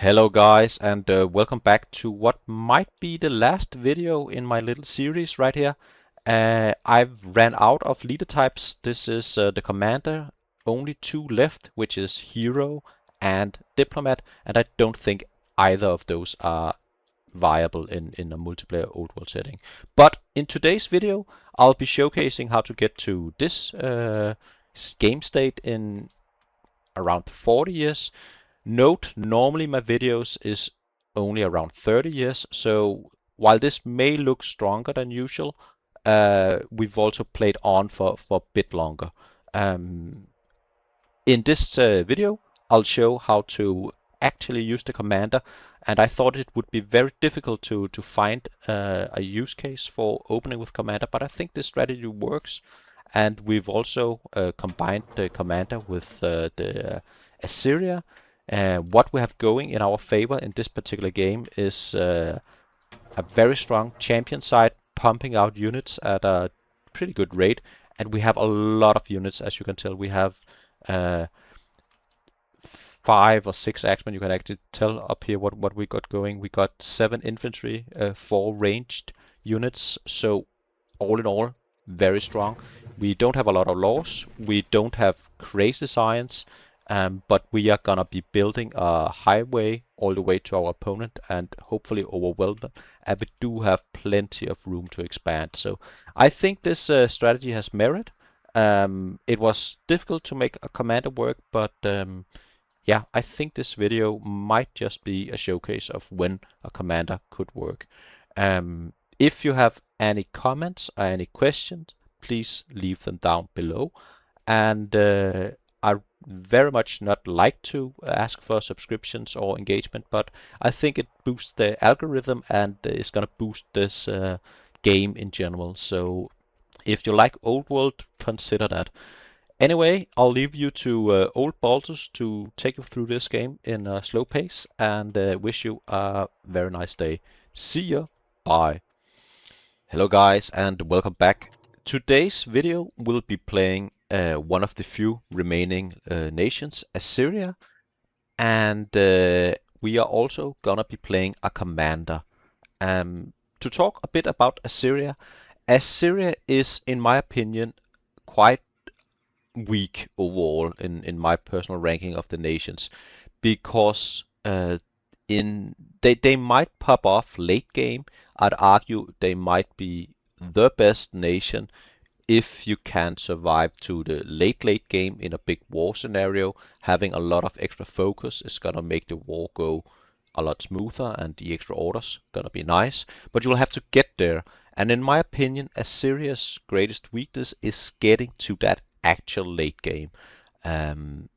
Hello guys, and welcome back to what might be the last video in my little series right here. I've ran out of leader types. This is the commander, only two left, which is hero and diplomat, and I don't think either of those are viable in a multiplayer old world setting. But in today's video, I'll be showcasing how to get to this game state in around 40 years. Note, normally my videos is only around 30 years, so while this may look stronger than usual, we've also played on for a bit longer. Um, in this video, I'll show how to actually use the commander, and I thought it would be very difficult to find a use case for opening with commander, but I think this strategy works, and we've also combined the commander with the Assyria. What we have going in our favor in this particular game is a very strong champion side pumping out units at a pretty good rate, and we have a lot of units. As you can tell, we have uh, 5 or 6 axemen. You can actually tell up here what we got going. We got 7 infantry, 4 ranged units, so all in all, very strong. We don't have a lot of laws. We don't have crazy science, but we are gonna be building a highway all the way to our opponent and hopefully overwhelm them. And we do have plenty of room to expand. So I think this strategy has merit. It was difficult to make a commander work, but yeah, I think this video might just be a showcase of when a commander could work. If you have any comments or any questions, please leave them down below. And I very much not like to ask for subscriptions or engagement, but I think it boosts the algorithm and is going to boost this game in general. So if you like old world, consider that. Anyway, I'll leave you to old Baltus to take you through this game in a slow pace and wish you a very nice day. See ya. Bye. Hello guys and welcome back. Today's video will be playing one of the few remaining nations, Assyria, and we are also gonna be playing a commander. To talk a bit about Assyria, Assyria is, in my opinion, quite weak overall in my personal ranking of the nations because in they might pop off late game. I'd argue they might be the best nation if you can survive to the late game in a big war scenario. Having a lot of extra focus is gonna make the war go a lot smoother and the extra orders gonna be nice, but you'll have to get there. And in my opinion, Assyria's greatest weakness is getting to that actual late game. Um,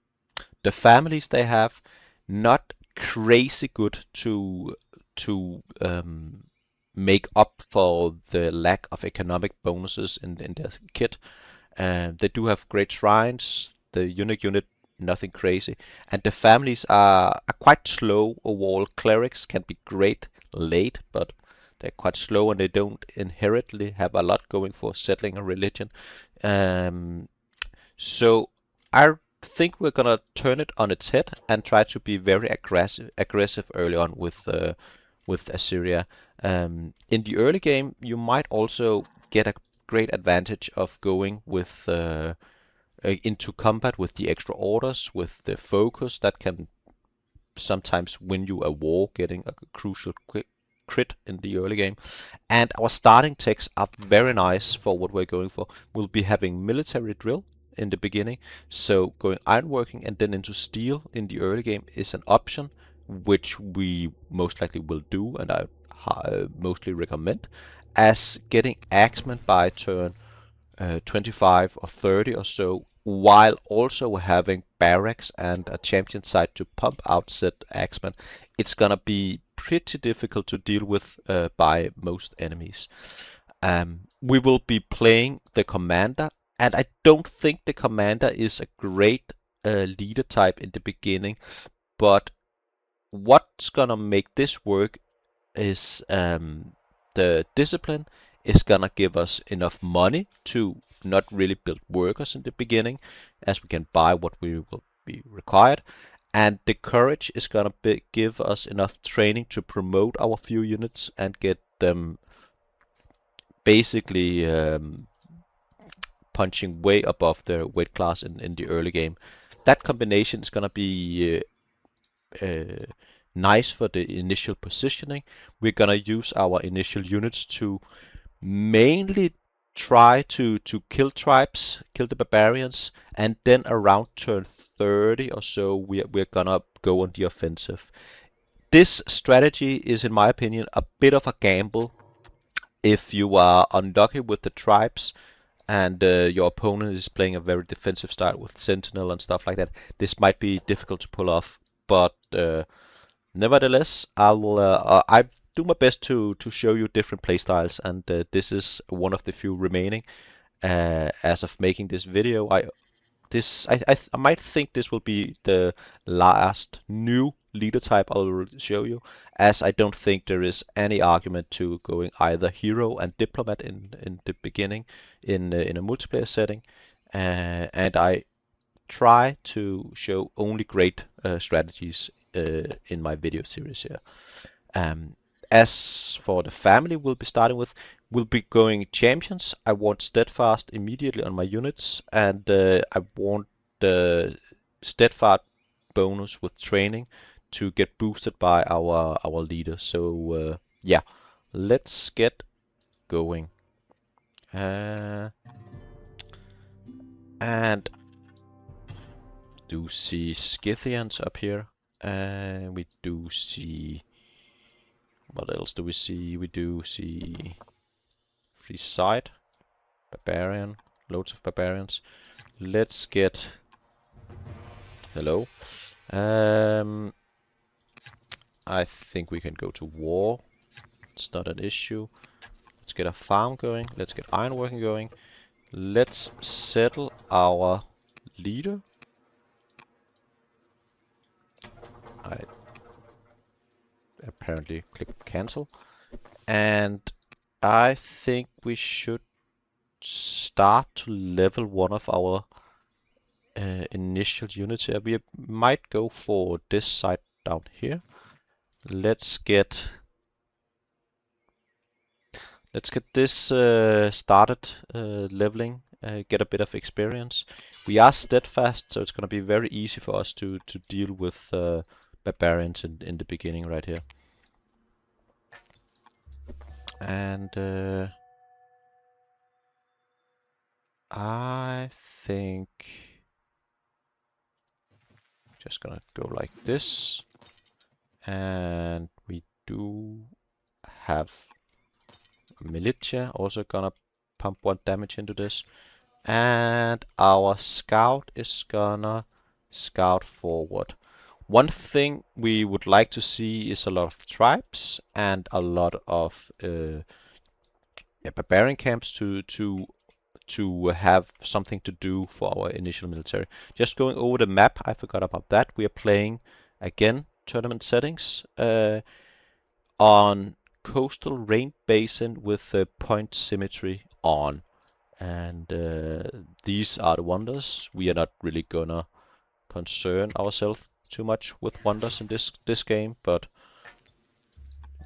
the families they have, not crazy good to make up for the lack of economic bonuses in their kit. They do have great shrines. The unique unit, nothing crazy, and the families are quite slow overall. Clerics can be great late, but they're quite slow and they don't inherently have a lot going for settling a religion. Um, so I think we're gonna turn it on its head and try to be very aggressive early on with Assyria. In the early game, you might also get a great advantage of going with into combat with the extra orders, with the focus that can sometimes win you a war, getting a crucial crit in the early game. And our starting techs are very nice for what we're going for. We'll be having military drill in the beginning, so going ironworking and then into steel in the early game is an option, which we most likely will do, and I mostly recommend, as getting Axemen by turn 25 or 30 or so, while also having barracks and a champion side to pump out said Axemen. It's gonna be pretty difficult to deal with by most enemies. We will be playing the commander, and I don't think the commander is a great leader type in the beginning, but what's gonna make this work is the discipline is gonna give us enough money to not really build workers in the beginning, as we can buy what we will be required, And the courage is gonna give us enough training to promote our few units and get them basically punching way above their weight class in the early game. That combination is gonna be nice for the initial positioning. We're gonna use our initial units to mainly try to kill tribes, kill the barbarians, and then around turn 30 or so, we're gonna go on the offensive. This strategy is, in my opinion, a bit of a gamble. If you are unlucky with the tribes and your opponent is playing a very defensive style with Sentinel and stuff like that, this might be difficult to pull off. But nevertheless, I do my best to show you different playstyles, and this is one of the few remaining. As of making this video, I might think this will be the last new leader type I will show you, as I don't think there is any argument to going either hero and diplomat in the beginning in a multiplayer setting, and I try to show only great strategies in my video series here. Um, as for the family we'll be starting with, we'll be going champions. I want steadfast immediately on my units, and I want the steadfast bonus with training to get boosted by our leader. So yeah, let's get going. And do see Scythians up here. And we do see, what else do we see? We do see free side, barbarian, loads of barbarians. Let's get, hello. I think we can go to war. It's not an issue. Let's get a farm going. Let's get ironworking going. Let's settle our leader. I apparently click cancel. And I think we should start to level one of our initial units here. We might go for this side down here. Let's get this started leveling, get a bit of experience. We are steadfast, so it's going to be very easy for us to deal with barbarians in the beginning right here. And I think just gonna go like this, and we do have militia also gonna pump 1 damage into this, and our scout is gonna scout forward. One thing we would like to see is a lot of tribes and a lot of barbarian camps to have something to do for our initial military. Just going over the map, I forgot about that. We are playing again tournament settings on coastal rain basin with point symmetry on, and these are the wonders. We are not really gonna concern ourselves too much with wonders in this game, but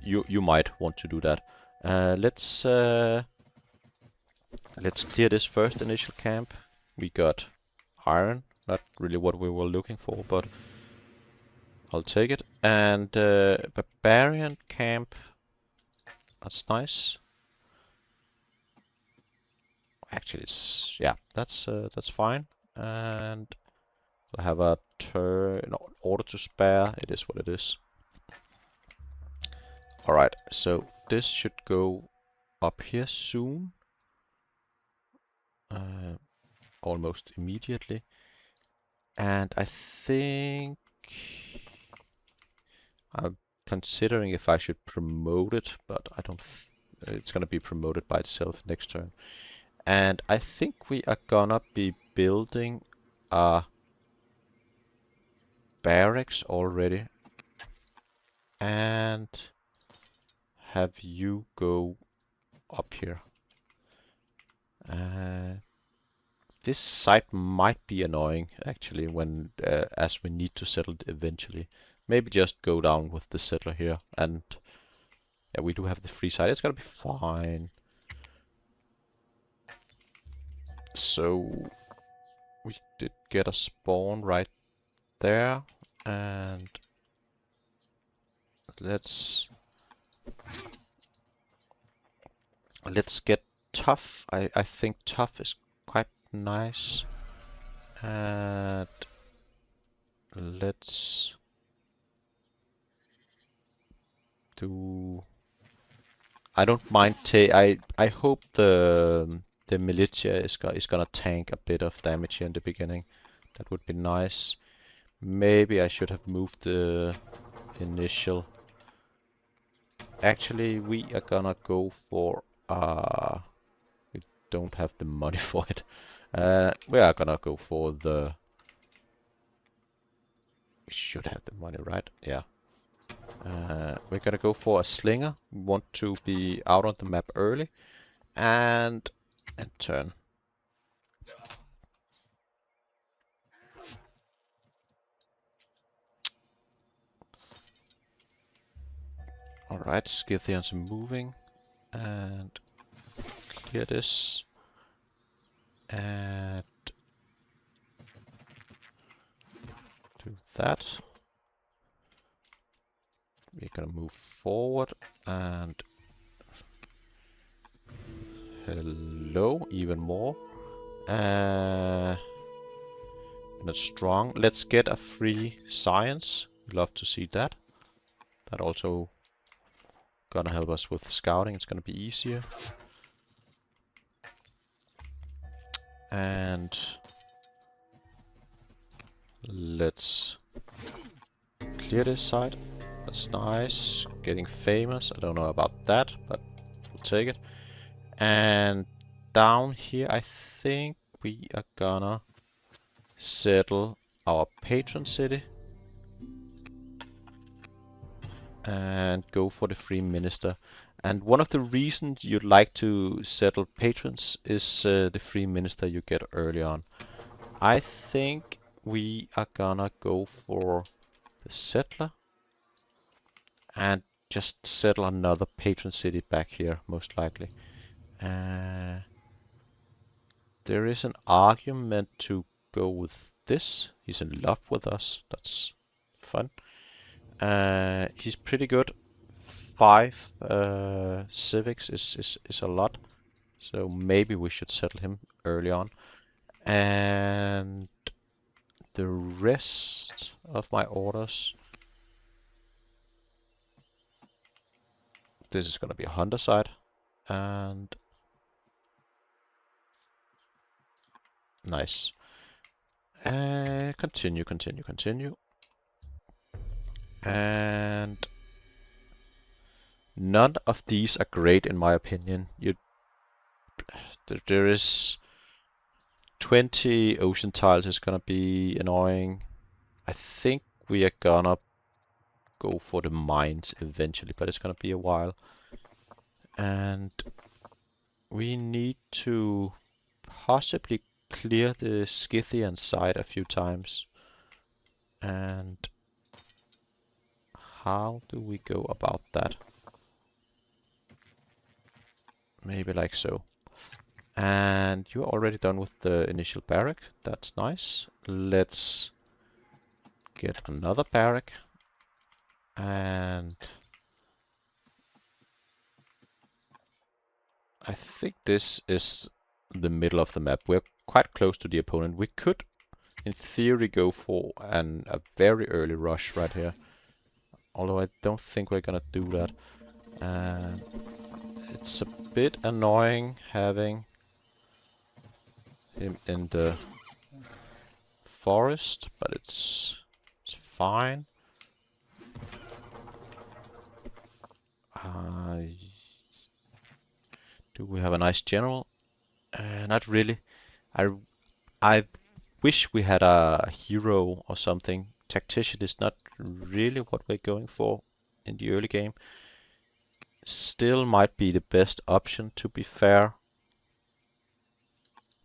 you might want to do that. Let's clear this first initial camp. We got iron, not really what we were looking for, but I'll take it. And barbarian camp, that's nice. Actually, it's, yeah, that's fine. And we'll have a turn, in order to spare. It is what it is. All right, so this should go up here soon. Almost immediately. And I think I'm considering if I should promote it, but I don't. It's gonna be promoted by itself next turn. And I think we are gonna be building a barracks already, and have you go up here. This site might be annoying actually when as we need to settle it eventually. Maybe just go down with the settler here, and yeah, we do have the free side. It's gonna be fine. So we did get a spawn right there, and let's get tough. I think tough is quite nice, and let's do. I don't mind. I hope the militia is gonna tank a bit of damage here in the beginning. That would be nice. Maybe I should have moved the initial. Actually, we are gonna go for we don't have the money for it. We are gonna go for the. We should have the money, right? Yeah. We're gonna go for a slinger. We want to be out on the map early, and turn. All right, Scythians are moving, and clear this, and do that. We're gonna move forward, and hello, even more. Not strong. Let's get a free science. Love to see that. That also gonna help us with scouting. It's gonna be easier. And let's clear this side. That's nice. Getting famous. I don't know about that, but we'll take it. And down here, I think we are gonna settle our patron city and go for the free minister. And one of the reasons you'd like to settle patrons is the free minister you get early on. I think we are gonna go for the settler and just settle another patron city back here, most likely. There is an argument to go with this. He's in love with us. That's fun. He's pretty good. 5 civics is a lot. So maybe we should settle him early on. And the rest of my orders. This is going to be a hunter side. And nice. Continue. And none of these are great in my opinion. There is 20 ocean tiles is gonna be annoying. I think we are gonna go for the mines eventually, but it's gonna be a while. And we need to possibly clear the Scythian side a few times. And how do we go about that? Maybe like so. And you're already done with the initial barrack. That's nice. Let's get another barrack. And I think this is the middle of the map. We're quite close to the opponent. We could, in theory, go for a very early rush right here. Although I don't think we're gonna do that. It's a bit annoying having him in the forest, but it's fine. Do we have a nice general? Not really. I wish we had a hero or something. Tactician is not really what we're going for in the early game. Still might be the best option, to be fair.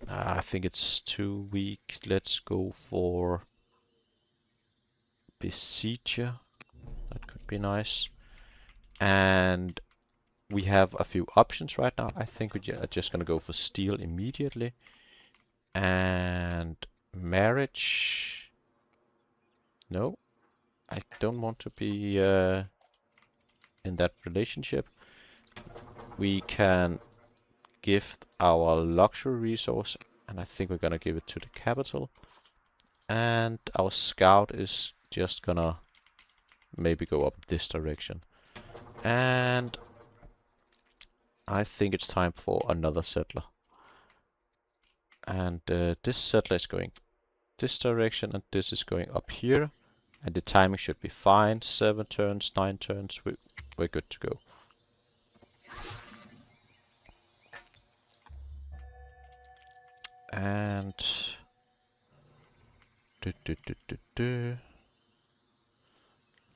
I think it's too weak. Let's go for Besieger. That could be nice. And we have a few options right now. I think we are just gonna go for steel immediately. And marriage. No, I don't want to be in that relationship. We can give our luxury resource, and I think we're gonna give it to the capital. And our scout is just gonna maybe go up this direction. And I think it's time for another settler. And this settler is going this direction, and this is going up here. And the timing should be fine. 7 turns, 9 turns, we're good to go. And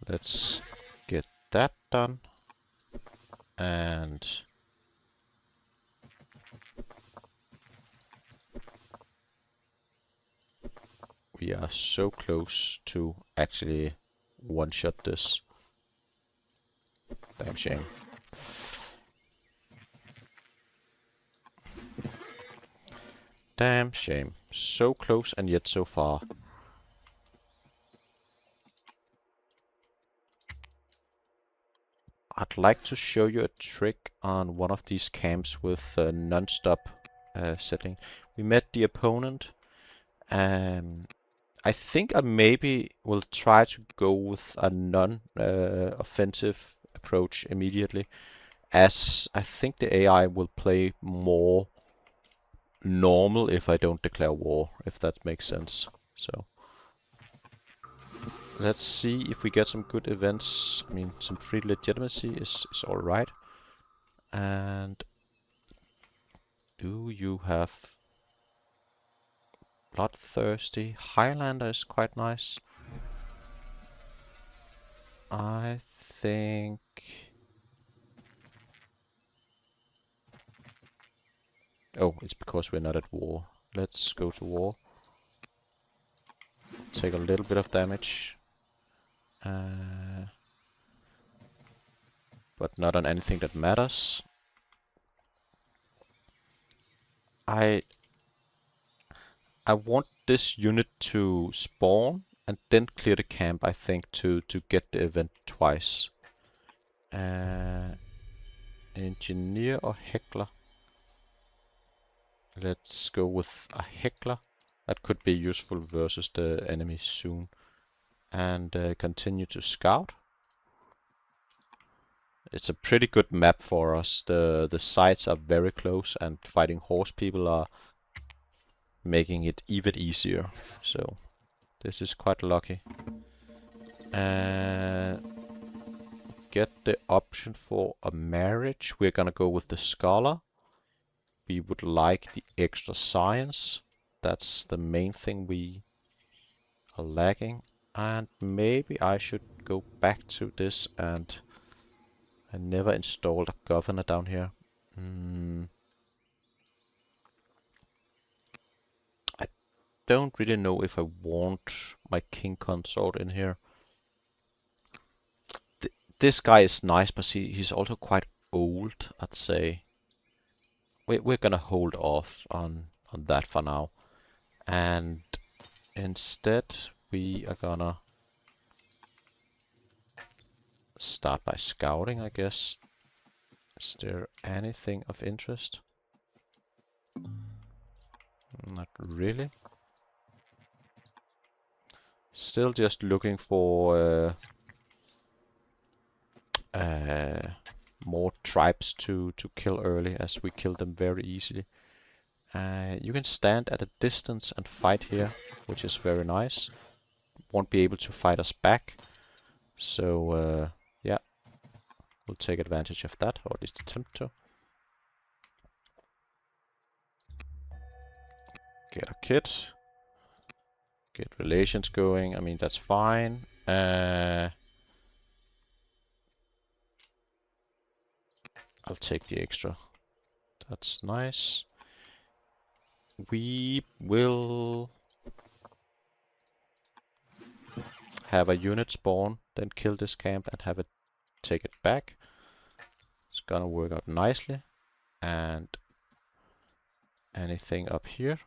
let's get that done. And we are so close to actually one-shot this. Damn shame. Damn shame. So close and yet so far. I'd like to show you a trick on one of these camps with non-stop settling. We met the opponent. I think I maybe will try to go with a non-offensive approach immediately, as I think the AI will play more normal if I don't declare war, if that makes sense. So let's see if we get some good events. I mean, some free legitimacy is alright. And do you have Bloodthirsty? Highlander is quite nice. I think... Oh, it's because we're not at war. Let's go to war. Take a little bit of damage. But not on anything that matters. I want this unit to spawn and then clear the camp, I think, to get the event twice. Engineer or heckler? Let's go with a heckler. That could be useful versus the enemy soon. And continue to scout. It's a pretty good map for us. The sites are very close, and fighting horse people are making it even easier. So this is quite lucky. Get the option for a marriage. We're gonna go with the scholar. We would like the extra science. That's the main thing we are lacking. And maybe I should go back to this, and I never installed a governor down here. I don't really know if I want my king consort in here. This guy is nice, but he's also quite old, I'd say. We're gonna hold off on that for now. And instead, we are gonna start by scouting, I guess. Is there anything of interest? Not really. Still just looking for more tribes to kill early, as we kill them very easily. You can stand at a distance and fight here, which is very nice. Won't be able to fight us back. So yeah, we'll take advantage of that, or at least attempt to. Get a kit. Get relations going. I mean, that's fine. I'll take the extra. That's nice. we will have a unit spawn, then kill this camp and have it take it back. It's gonna work out nicely. And anything up here?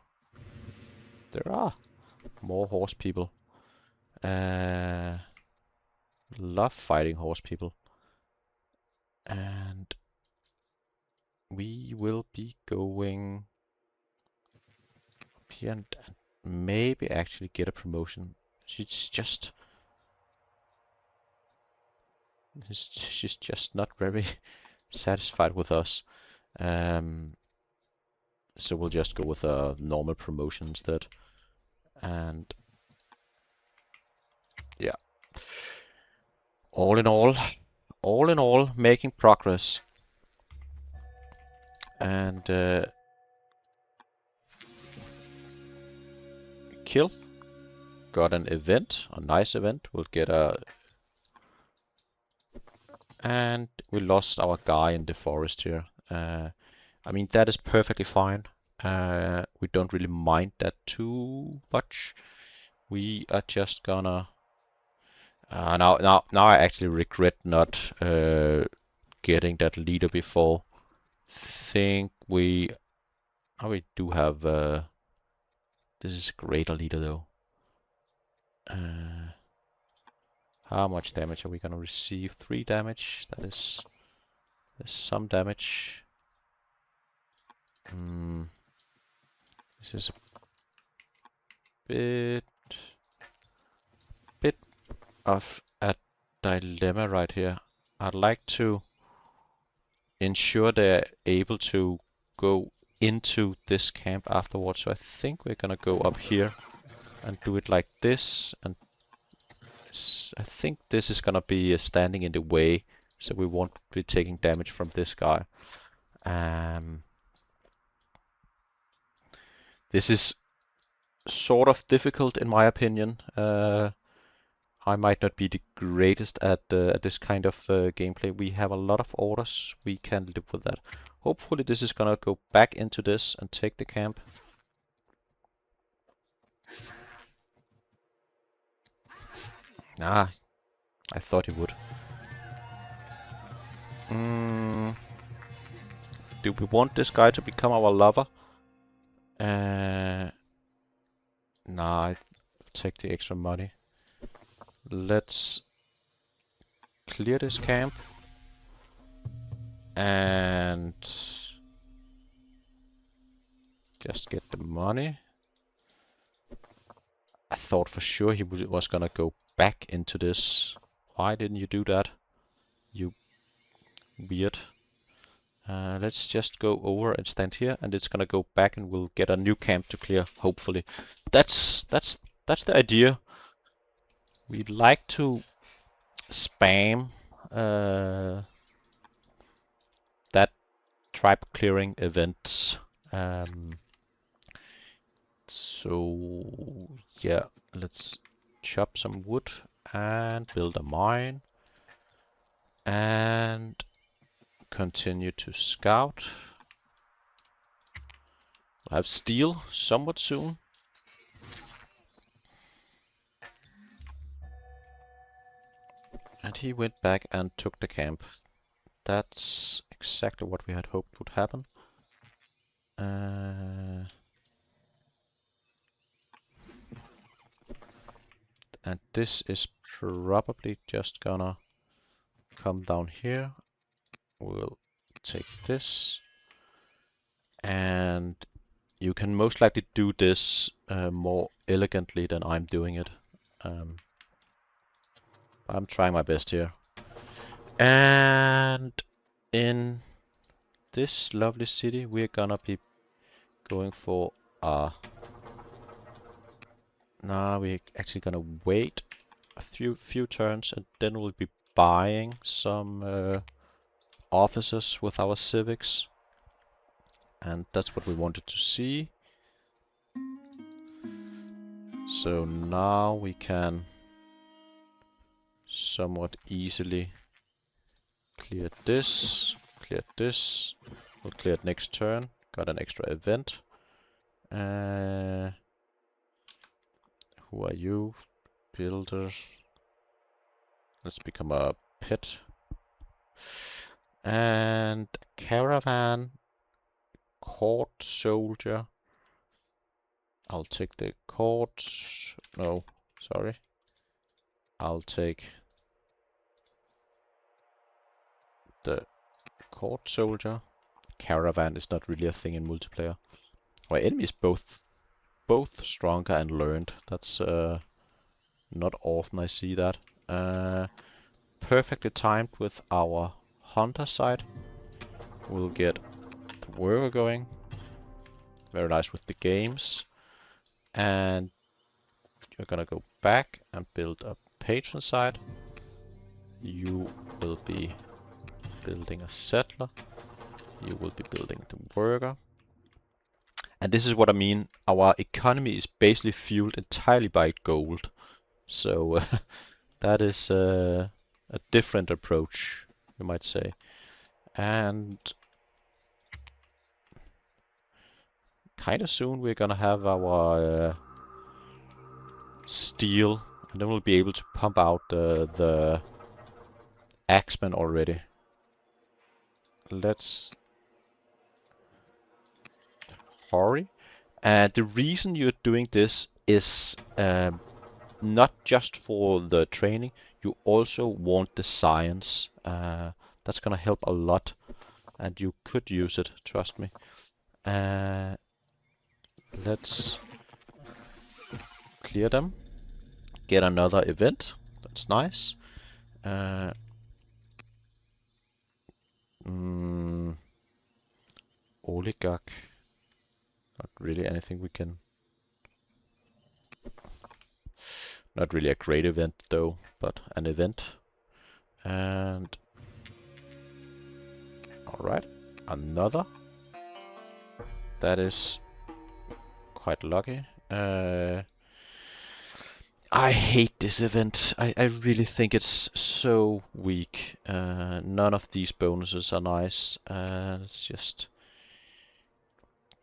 There are more horse people. Love fighting horse people. And we will be going up here and maybe actually get a promotion. She's just not very satisfied with us. So we'll just go with a normal promotion instead. And yeah, all in all, making progress. And kill. Got an event, a nice event. We'll get a... And we lost our guy in the forest here. I mean, that is perfectly fine. We don't really mind that too much. We are just gonna... now I actually regret not getting that leader before. Think we... Oh, we do have... this is a greater leader though. How much damage are we gonna receive? 3 damage. There's some damage. This is a bit of a dilemma right here. I'd like to ensure they're able to go into this camp afterwards. So I think we're gonna go up here and do it like this, and I think this is gonna be standing in the way, so we won't be taking damage from this guy. This is sort of difficult in my opinion. I might not be the greatest at this kind of gameplay. We have a lot of orders. We can live with that. Hopefully this is gonna go back into this and take the camp. Ah, I thought he would. Do we want this guy to become our lover? Nah, I'll take the extra money. Let's clear this camp and just get the money. I thought for sure he was gonna go back into this. Why didn't you do that? You weird. Let's just go over and stand here, and it's gonna go back, and we'll get a new camp to clear. Hopefully, that's the idea. We'd like to spam that tribe clearing events. So yeah, let's chop some wood and build a mine and continue to scout. We'll have steel somewhat soon. And he went back and took the camp. That's exactly what we had hoped would happen. And this is probably just gonna come down here. We'll take this. And you can most likely do this more elegantly than I'm doing it. I'm trying my best here. And in this lovely city, we're gonna be going for now we're actually gonna wait a few turns, and then we'll be buying some officers with our civics, and that's what we wanted to see. So now we can somewhat easily clear this, we'll clear it next turn, got an extra event, Who are you? Builders. Let's become a pit. And caravan. Court soldier. I'll take the court. No, sorry. I'll take the court soldier. Caravan is not really a thing in multiplayer. Our enemies both stronger and learned. That's not often I see that. Perfectly timed with our hunter side. We'll get the worker going. Very nice with the games. And you're gonna go back and build a patron side. You will be building a settler. You will be building the worker. And this is what I mean. Our economy is basically fueled entirely by gold. So that is a different approach, you might say. And kind of soon we're gonna have our steel, and then we'll be able to pump out the Axemen already. Let's hurry. And the reason you're doing this is not just for the training, you also want the science. That's gonna help a lot, and you could use it, trust me. Let's clear them. Get another event. That's nice. Oligarch. Not really anything we can... Not really a great event though, but an event. And... Alright, another. That is quite lucky. I hate this event. I really think it's so weak. None of these bonuses are nice.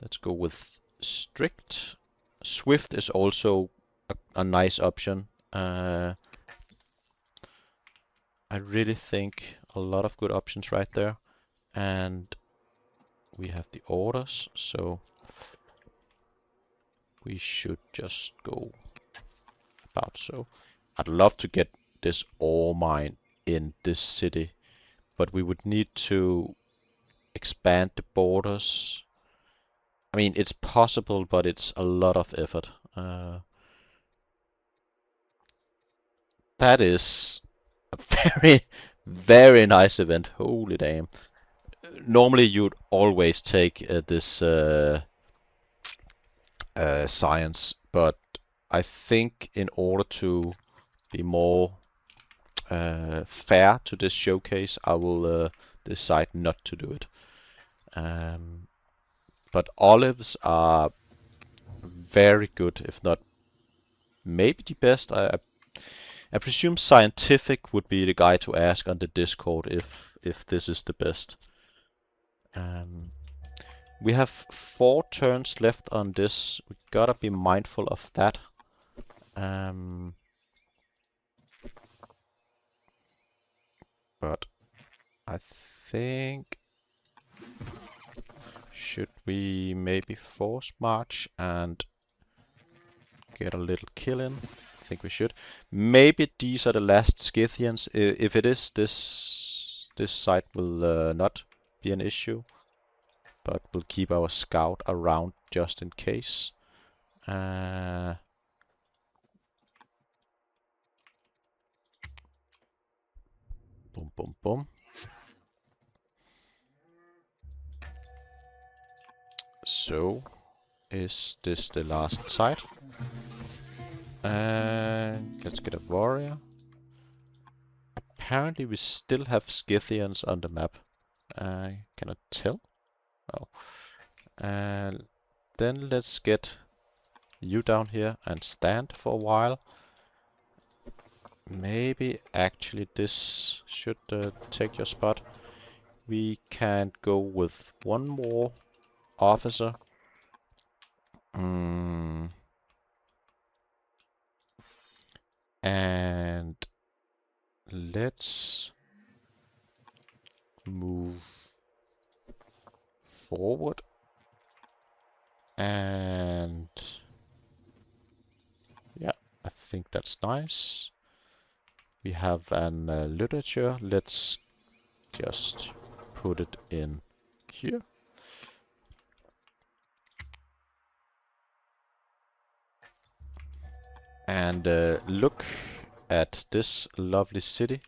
Let's go with strict. Swift is also a nice option. I really think a lot of good options right there. And we have the orders, so we should just go about so. I'd love to get this ore mine in this city, but we would need to expand the borders. I mean, it's possible, but it's a lot of effort. That is a very, very nice event. Holy damn. Normally you'd always take this science, but I think in order to be more fair to this showcase, I will decide not to do it. But olives are very good, if not maybe the best. I presume scientific would be the guy to ask on the Discord if this is the best. We have 4 turns left on this. We gotta be mindful of that. But I think... Should we maybe force march and get a little kill in? I think we should. Maybe these are the last Scythians. If it is, this site will not be an issue. But we'll keep our scout around just in case. Boom, boom, boom. So, is this the last site? And let's get a warrior. Apparently we still have Scythians on the map. Can I tell? Oh. And then let's get you down here and stand for a while. Maybe actually this should take your spot. We can go with one more officer. Mm. And let's move forward. And yeah, I think that's nice. We have an literature. Let's just put it in here. And look at this lovely city.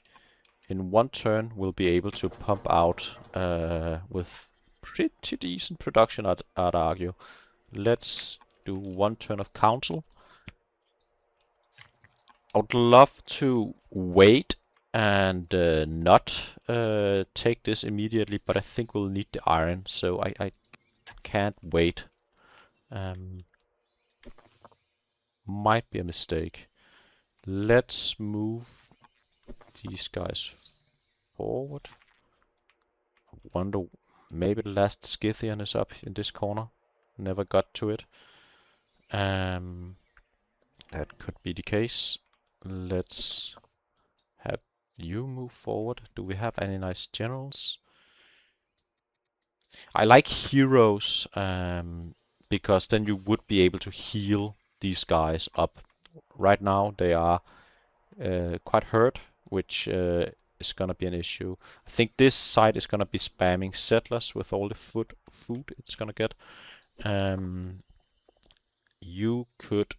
In one turn, we'll be able to pump out with pretty decent production, I'd argue. Let's do one turn of council. I would love to wait and not take this immediately, but I think we'll need the iron, so I can't wait. Might be a mistake. Let's move these guys forward. I wonder, maybe the last Scythian is up in this corner. Never got to it. That could be the case. Let's have you move forward. Do we have any nice generals? I like heroes because then you would be able to heal these guys up. Right now they are quite hurt, which is gonna be an issue. I think this side is gonna be spamming settlers with all the food it's gonna get. You could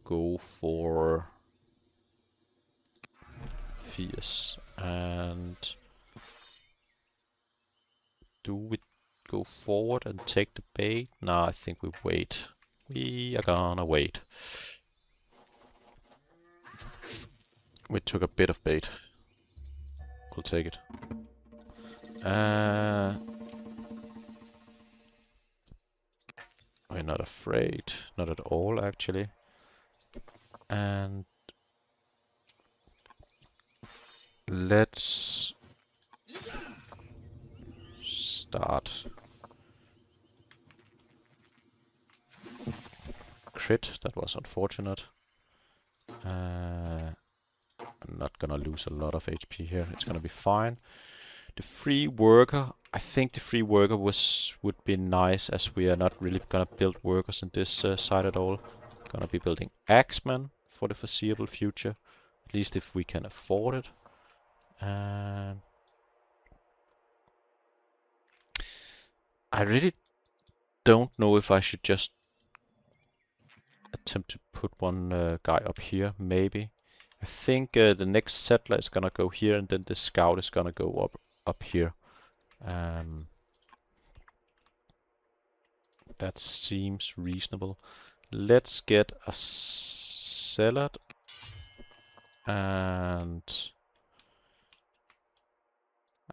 go for fierce. And do we go forward and take the bait? No, I think we wait. We are gonna wait. We took a bit of bait. We'll take it. We're not afraid. Not at all, actually. And let's start. Crit, that was unfortunate. I'm not gonna lose a lot of HP here. It's gonna be fine. The free worker, I think the free worker would be nice, as we are not really gonna build workers in this side at all. Gonna be building Axemen for the foreseeable future, at least if we can afford it. I really don't know if I should just attempt to put one guy up here, maybe. I think the next settler is gonna go here, and then the scout is gonna go up here. That seems reasonable. Let's get a salad, and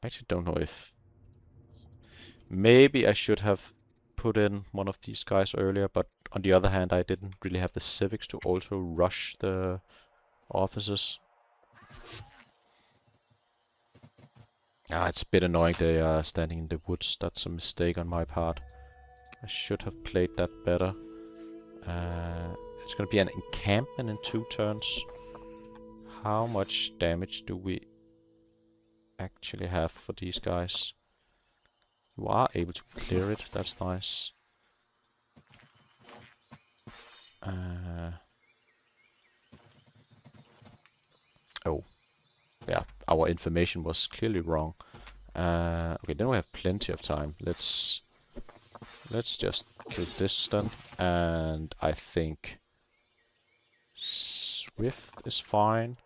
I actually don't know if maybe I should have put in one of these guys earlier, but on the other hand, I didn't really have the civics to also rush the officers. It's a bit annoying they are standing in the woods. That's a mistake on my part. I should have played that better. It's gonna be an encampment in 2 turns. How much damage do we actually have for these guys? You are able to clear it, that's nice. Oh, yeah, our information was clearly wrong. Okay, then we have plenty of time. Let's just kill this then, and I think Swift is fine.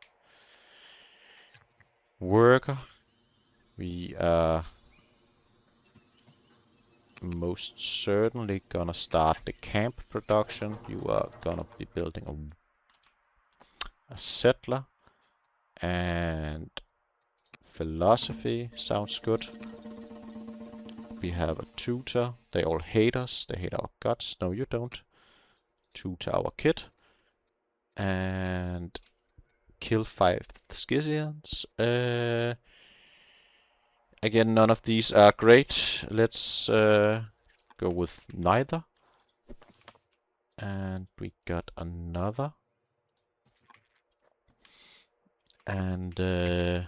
Worker, we are most certainly gonna start the camp production. You are gonna be building a settler, and philosophy sounds good. We have a tutor. They all hate us. They hate our guts. No, you don't. Tutor our kid. And kill 5 Scythians. Again, none of these are great. Let's go with neither. And we got another. And I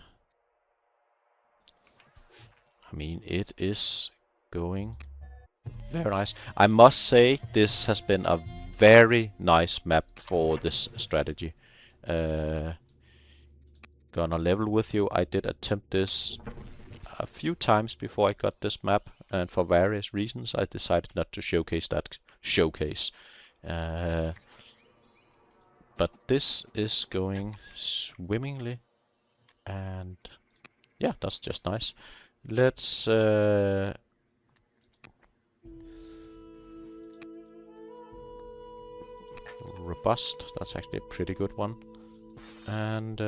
mean, it is going very nice. I must say this has been a very nice map for this strategy. Gonna level with you. I did attempt this a few times before I got this map, and for various reasons I decided not to showcase that showcase. But this is going swimmingly, and yeah, that's just nice. Let's robust. That's actually a pretty good one. And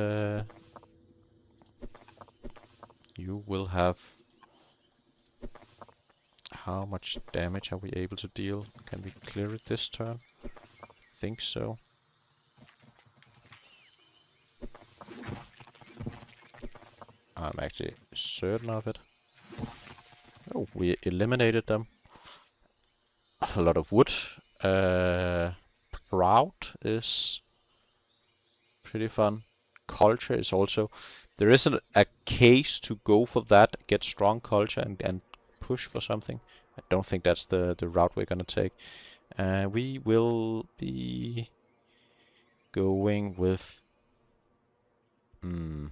you will have. How much damage are we able to deal? Can we clear it this turn? Think so. I'm actually certain of it. Oh, we eliminated them. A lot of wood. Proud is pretty fun. Culture is also. There isn't a case to go for that, get strong culture and push for something. I don't think that's the route we're gonna take. We will be going with. I'm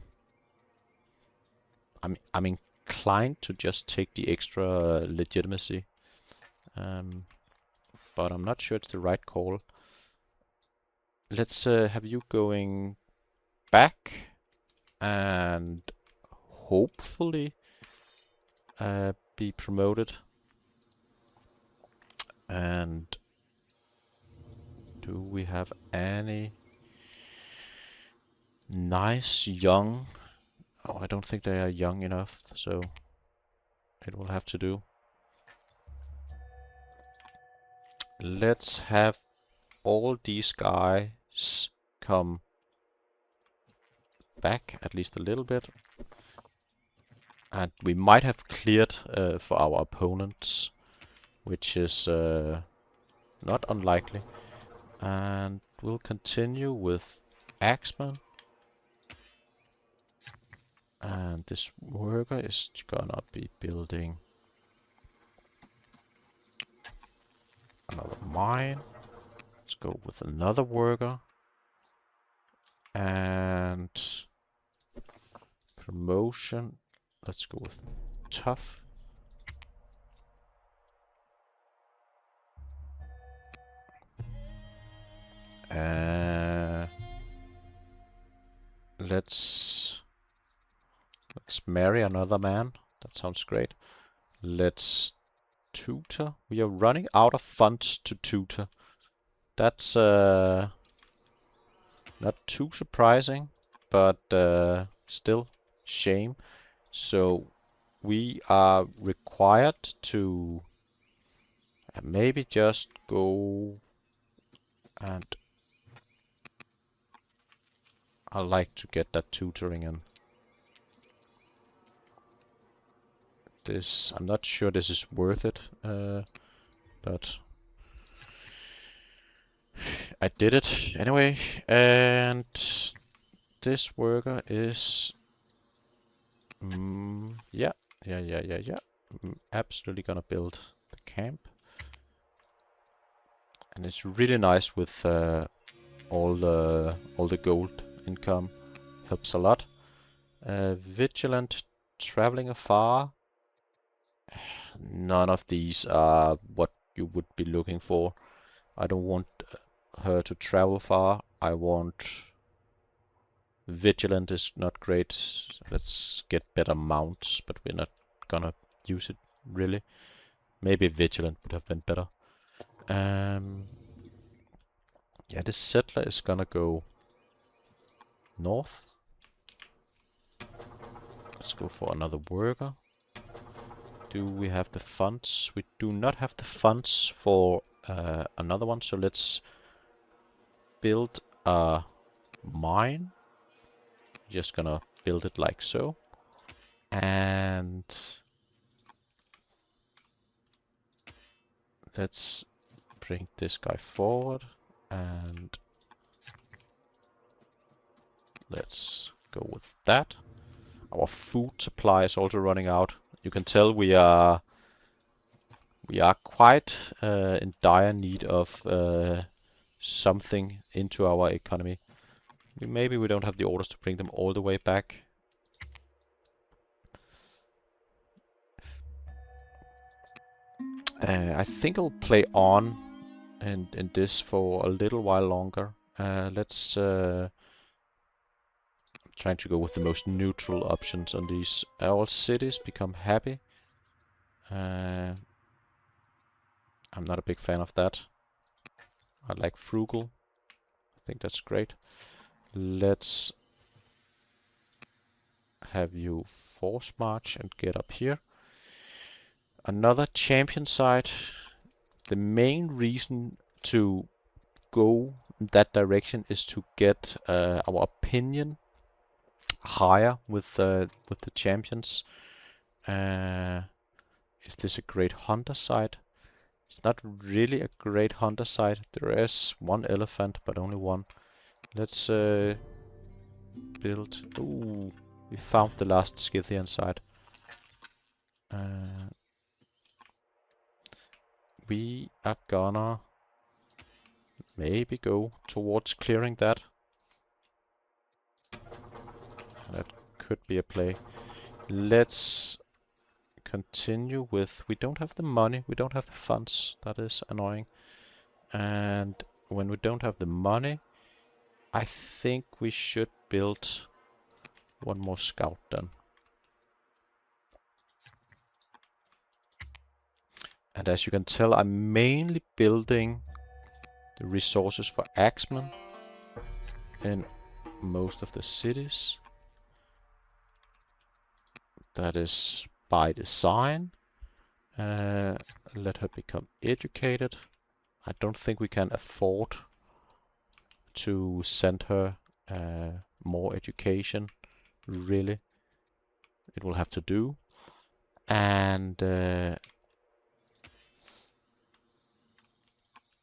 inclined to just take the extra legitimacy, but I'm not sure it's the right call. Let's have you going back and hopefully be promoted. And do we have any nice young? Oh, I don't think they are young enough, so it will have to do. Let's have all these guys come back at least a little bit. And we might have cleared for our opponents, which is not unlikely. And we'll continue with Axemen. And this worker is gonna be building another mine. Let's go with another worker. And promotion. Let's go with tough. Let's marry another man. That sounds great. Let's tutor. We are running out of funds to tutor. That's not too surprising, but still shame. So we are required to maybe just go and I like to get that tutoring in. This, I'm not sure this is worth it, but I did it anyway. And this worker is, yeah. Absolutely gonna build the camp. And it's really nice with all the gold income. Helps a lot. Vigilant, traveling afar. None of these are what you would be looking for. I don't want her to travel far. I want Vigilant is not great. Let's get better mounts, but we're not gonna use it really. Maybe Vigilant would have been better. Yeah, this settler is gonna go north. Let's go for another worker. Do we have the funds? We do not have the funds for another one, so let's build a mine. Just gonna build it like so. And let's bring this guy forward, and let's go with that. Our food supply is also running out. You can tell we are quite in dire need of something into our economy. Maybe we don't have the orders to bring them all the way back. I think I'll play on in this for a little while longer. Let's trying to go with the most neutral options on these. All cities become happy. I'm not a big fan of that. I like frugal. I think that's great. Let's have you force march and get up here. Another champion site. The main reason to go in that direction is to get our opinion higher with the champions. Is this a great hunter site? It's not really a great hunter site. There is one elephant, but only one. Let's build. Ooh, we found the last Scythian site. We are gonna maybe go towards clearing that. That could be a play. Let's continue with. We don't have the money. We don't have the funds. That is annoying. And when we don't have the money, I think we should build one more scout then. And as you can tell, I'm mainly building the resources for Axemen in most of the cities. That is by design. Let her become educated. I don't think we can afford to send her more education, really. It will have to do. And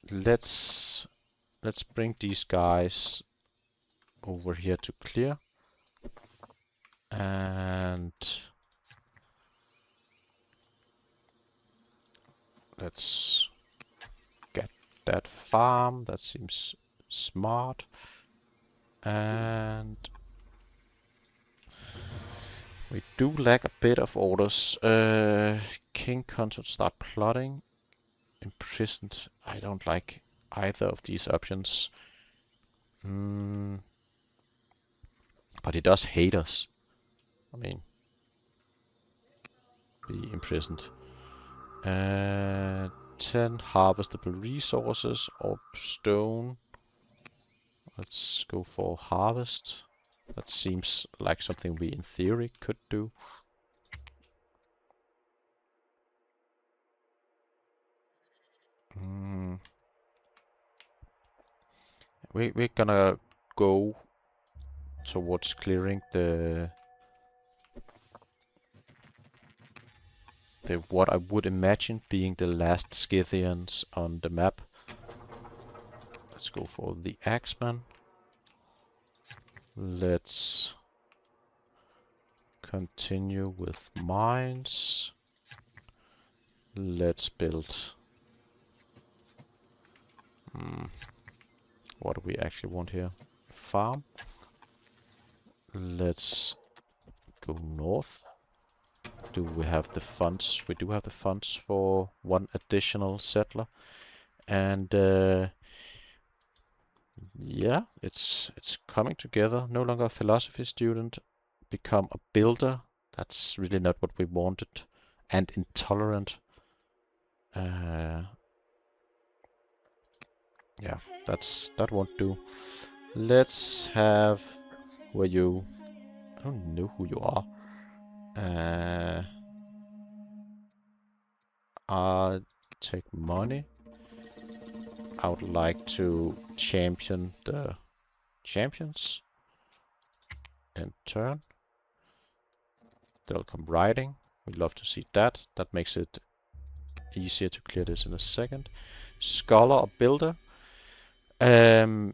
let's bring these guys over here to clear. And let's get that farm. That seems smart. And we do lack a bit of orders. King consort start plotting. Imprisoned. I don't like either of these options. But he does hate us. I mean, be imprisoned. 10 harvestable resources or stone. Let's go for harvest. That seems like something we in theory could do. We're gonna go towards clearing the what I would imagine being the last Scythians on the map. Let's go for the Axemen. Let's continue with mines. Let's build. What do we actually want here? Farm. Let's go north. Do we have the funds? We do have the funds for one additional settler. And yeah, it's coming together. No longer a philosophy student, become a builder. That's really not what we wanted. And intolerant. Yeah, that won't do. Let's have where you. I don't know who you are. I'll take money. I would like to champion the champions. In turn, they'll come riding. We'd love to see that. That makes it easier to clear this in a second. scholar or builder. There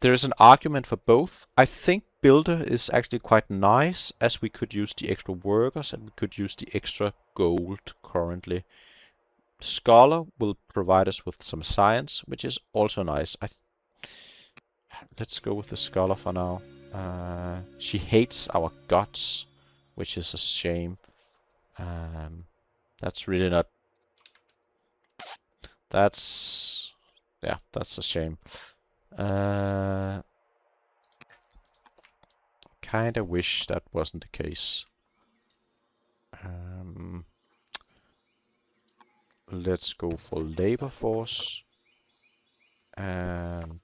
is an argument for both. I think builder is actually quite nice, as we could use the extra workers and we could use the extra gold currently. Scholar will provide us with some science, which is also nice. Let's go with the scholar for now. She hates our gods, which is a shame. That's really not. Yeah, that's a shame. Kinda wish that wasn't the case. Let's go for labor force. And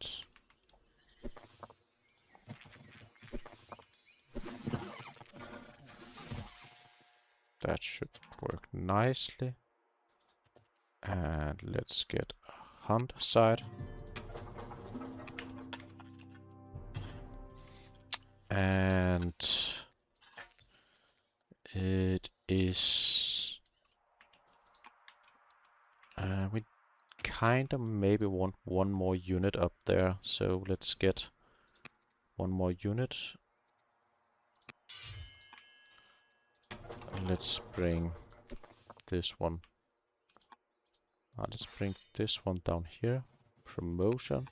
that should work nicely. And let's get a hunter side. And it is... we kinda maybe want one more unit up there, so let's get one more unit. And let's bring this one. Let's bring this one down here. Promotion.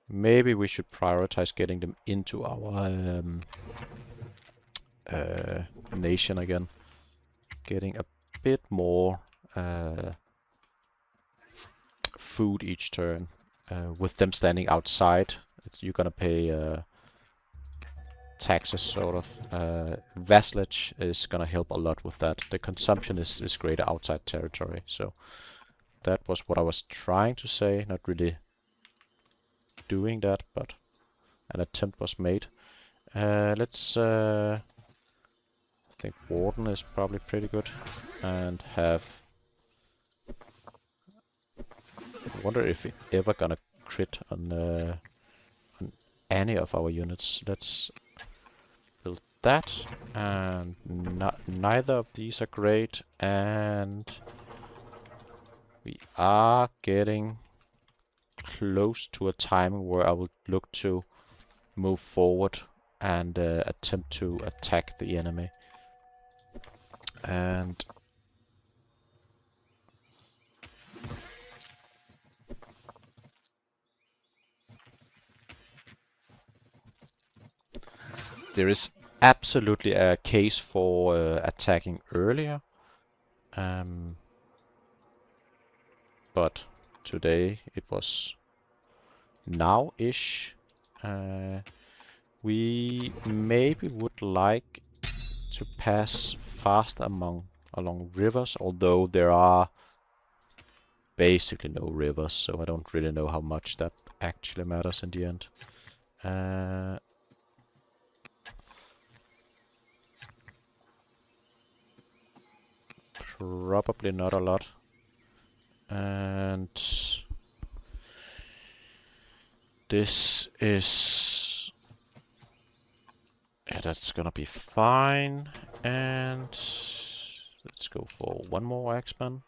Maybe we should prioritize getting them into our nation again. Getting a bit more food each turn. With them standing outside, you're gonna pay taxes, sort of. Vassalage is gonna help a lot with that. The consumption is greater outside territory, so that was what I was trying to say. Not really doing that, but an attempt was made. Let's I think Warden is probably pretty good, and have... I wonder if it ever gonna crit on any of our units. Let's build that, and neither of these are great, and we are getting close to a time where I will look to move forward and attempt to attack the enemy. And there is absolutely a case for attacking earlier, but today it was now-ish. We maybe would like to pass fast along rivers, although there are basically no rivers, so I don't really know how much that actually matters in the end. Probably not a lot. And this is... yeah, that's gonna be fine. And let's go for one more Axemen.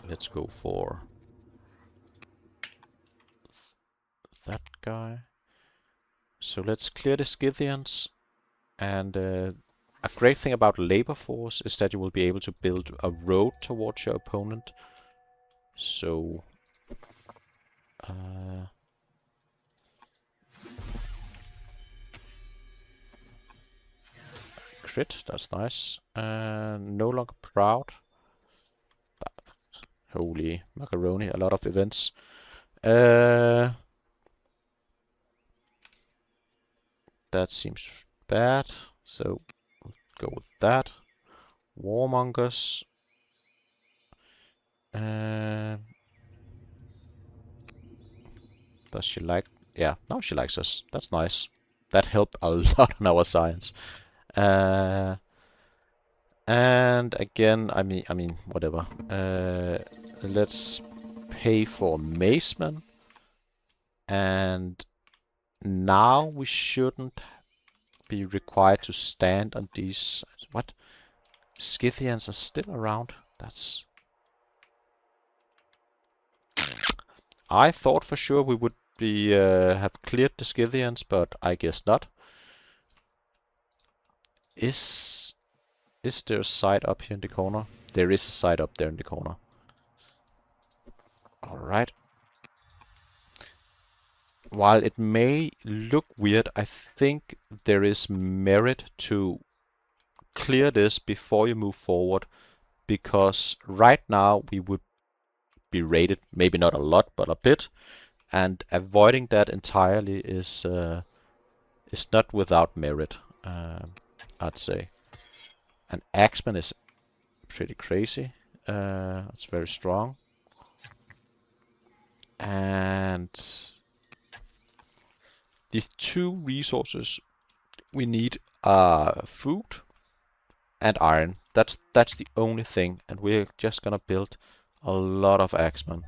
Let's go for that guy. So let's clear the Scythians. And a great thing about labor force is that you will be able to build a road towards your opponent. So crit, that's nice. No longer proud. Holy macaroni, a lot of events. That seems bad, so we'll go with that. Warmongers. Does she like... yeah, no, she likes us. That's nice. That helped a lot on our science. And again, I mean, whatever. Let's pay for Macemen. And now we shouldn't be required to stand on these... what? Scythians are still around? That's I thought for sure we would be have cleared the Scythians, but I guess not. Is there a side up here in the corner? There is a side up there in the corner. Alright. While it may look weird, I think there is merit to clear this before you move forward, because right now we would be raided, maybe not a lot, but a bit, and avoiding that entirely is not without merit, I'd say. And Axemen is pretty crazy. It's very strong. And the two resources we need are food and iron. That's the only thing, and we're just gonna build a lot of Axemen.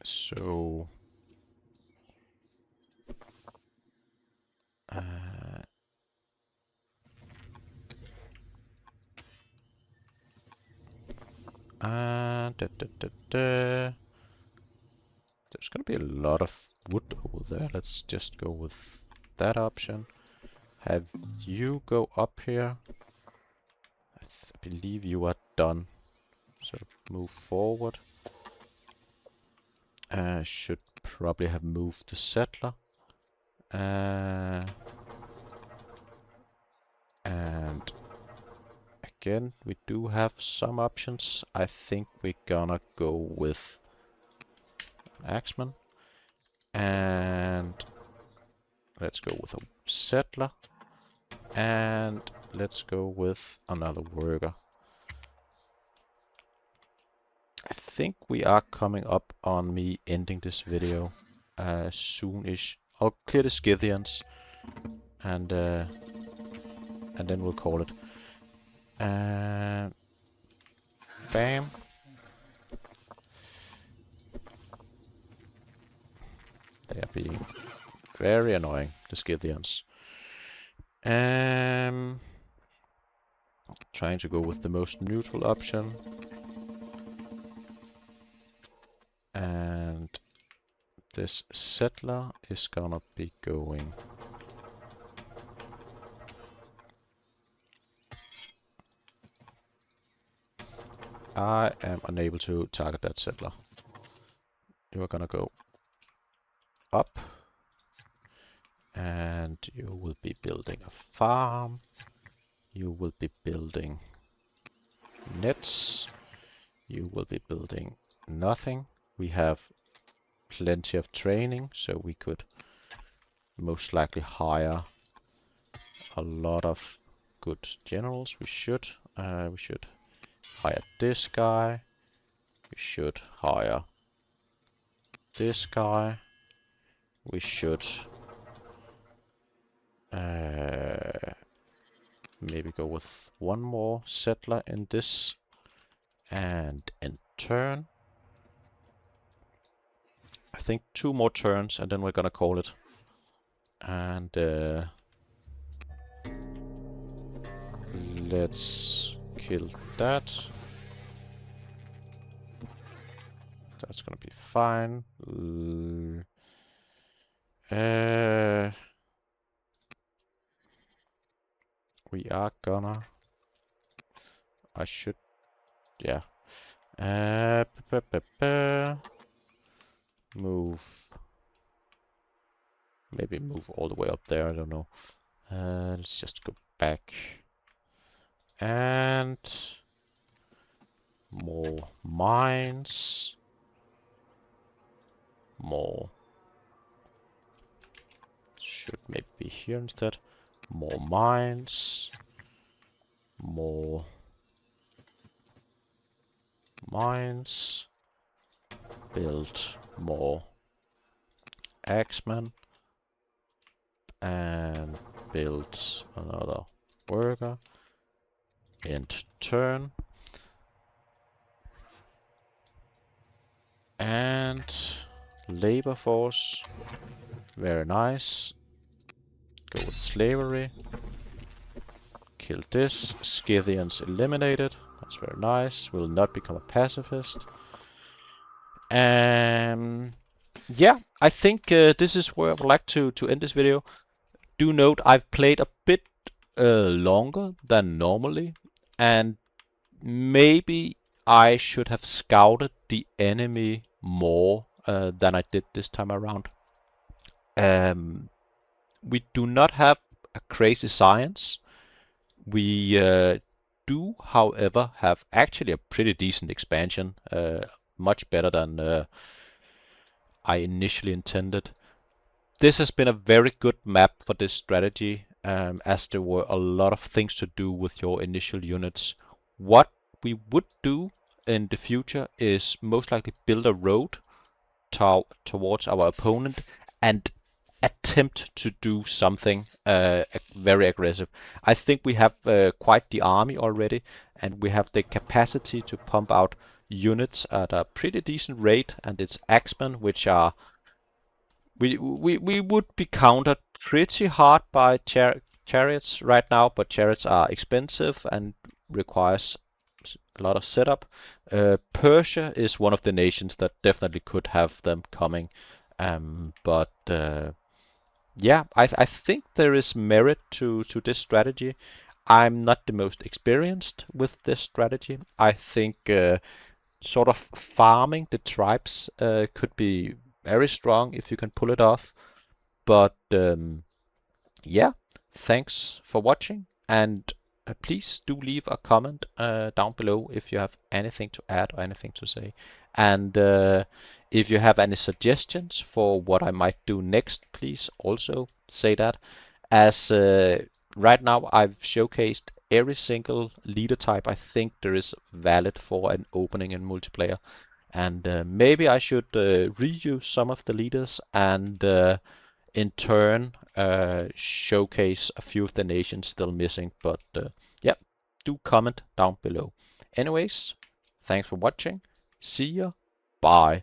So there's gonna be a lot of wood over there. Let's just go with that option. Have you go up here. I believe you are done. So move forward. Should probably have moved the settler. And again, we do have some options. I think we're gonna go with Axemen. And let's go with a settler. And let's go with another worker. I think we are coming up on me ending this video soonish. I'll clear the Scythians and then we'll call it. Bam. They are being very annoying, the Scythians. Trying to go with the most neutral option. And this settler is gonna be going I am unable to target that settler. You are gonna go up and you will be building a farm. You will be building nets. You will be building nothing. We have plenty of training, so we could most likely hire a lot of good generals. We should hire this guy. We should hire this guy. We should maybe go with one more settler in this, and in turn, I think 2 more turns, and then we're gonna call it. And let's kill that. That's gonna be fine. We are gonna. I should. Yeah. Move. Maybe move all the way up there. I don't know. Let's just go back. And more mines. More. Should maybe be here instead. More mines. More mines. Build more Axemen. And build another worker. End turn. And labor force. Very nice. Go with slavery. Kill this. Scythians eliminated. That's very nice. Will not become a pacifist. Yeah, I think this is where I would like to end this video. Do note I've played a bit longer than normally, and maybe I should have scouted the enemy more than I did this time around. We do not have a crazy science. We do, however, have actually a pretty decent expansion, much better than I initially intended. This has been a very good map for this strategy, as there were a lot of things to do with your initial units. What we would do in the future is most likely build a road towards our opponent and attempt to do something very aggressive. I think we have quite the army already, and we have the capacity to pump out units at a pretty decent rate, and it's Axemen, which are we would be countered pretty hard by chariots right now, but chariots are expensive and requires a lot of setup. Persia is one of the nations that definitely could have them coming, but yeah, I think there is merit to this strategy. I'm not the most experienced with this strategy. I think sort of farming the tribes could be very strong if you can pull it off. But yeah, thanks for watching, and please do leave a comment down below if you have anything to add or anything to say. And if you have any suggestions for what I might do next, please also say that. As right now I've showcased every single leader type I think there is valid for an opening in multiplayer. And maybe I should reuse some of the leaders and in turn showcase a few of the nations still missing. But yeah, do comment down below. Anyways, thanks for watching. See ya. Bye.